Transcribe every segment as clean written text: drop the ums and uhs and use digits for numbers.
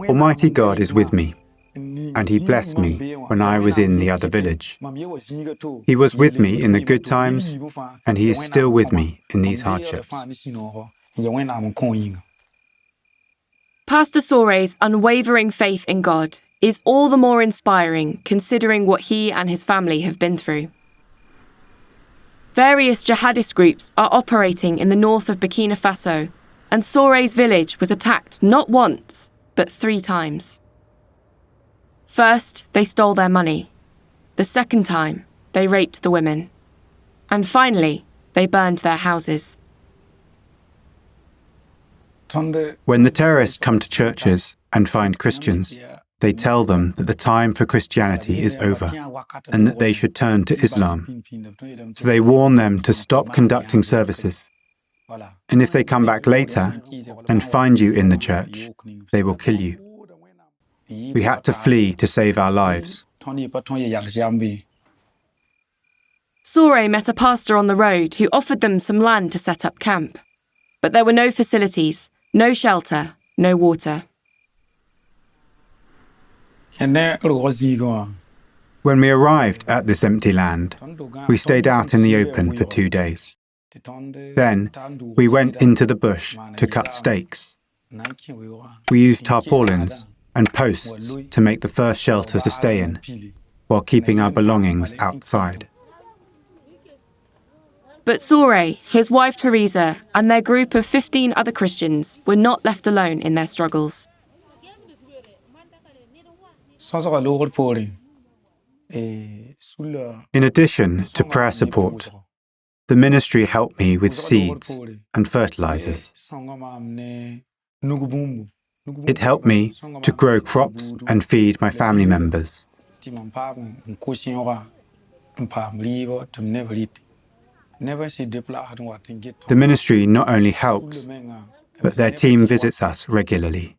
Almighty God is with me, and He blessed me when I was in the other village. He was with me in the good times, and He is still with me in these hardships. Pastor Soré's unwavering faith in God is all the more inspiring considering what he and his family have been through. Various jihadist groups are operating in the north of Burkina Faso, and Soré's village was attacked not once, but 3 times. First, they stole their money. The second time, they raped the women. And finally, they burned their houses. When the terrorists come to churches and find Christians, they tell them that the time for Christianity is over and that they should turn to Islam. So they warn them to stop conducting services. And if they come back later and find you in the church, they will kill you. We had to flee to save our lives. Soré met a pastor on the road who offered them some land to set up camp. But there were no facilities, no shelter, no water. When we arrived at this empty land, we stayed out in the open for 2 days. Then we went into the bush to cut stakes. We used tarpaulins and posts to make the first shelters to stay in, while keeping our belongings outside. But Soré, his wife Teresa, and their group of 15 other Christians were not left alone in their struggles. In addition to prayer support, the ministry helped me with seeds and fertilizers. It helped me to grow crops and feed my family members. The ministry not only helps, but their team visits us regularly.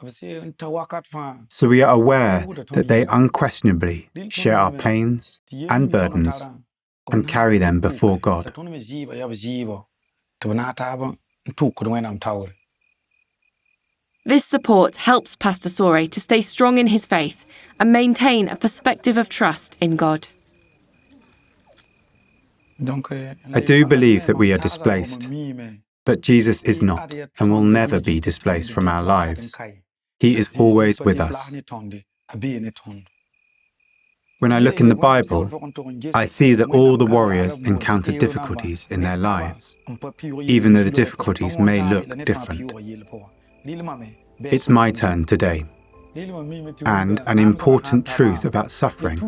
So we are aware that they unquestionably share our pains and burdens and carry them before God. This support helps Pastor Soré to stay strong in his faith and maintain a perspective of trust in God. I do believe that we are displaced, but Jesus is not and will never be displaced from our lives. He is always with us. When I look in the Bible, I see that all the warriors encounter difficulties in their lives, even though the difficulties may look different. It's my turn today. And an important truth about suffering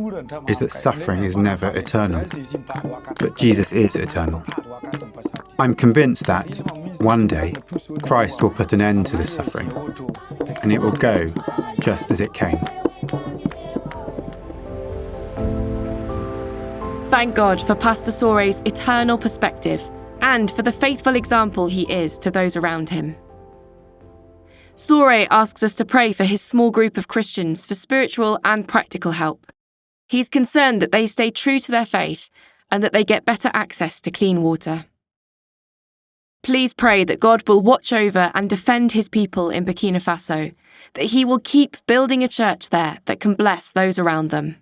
is that suffering is never eternal, but Jesus is eternal. I'm convinced that one day Christ will put an end to this suffering, and it will go just as it came. Thank God for Pastor Soré's eternal perspective and for the faithful example he is to those around him. Soré asks us to pray for his small group of Christians for spiritual and practical help. He's concerned that they stay true to their faith and that they get better access to clean water. Please pray that God will watch over and defend his people in Burkina Faso, that he will keep building a church there that can bless those around them.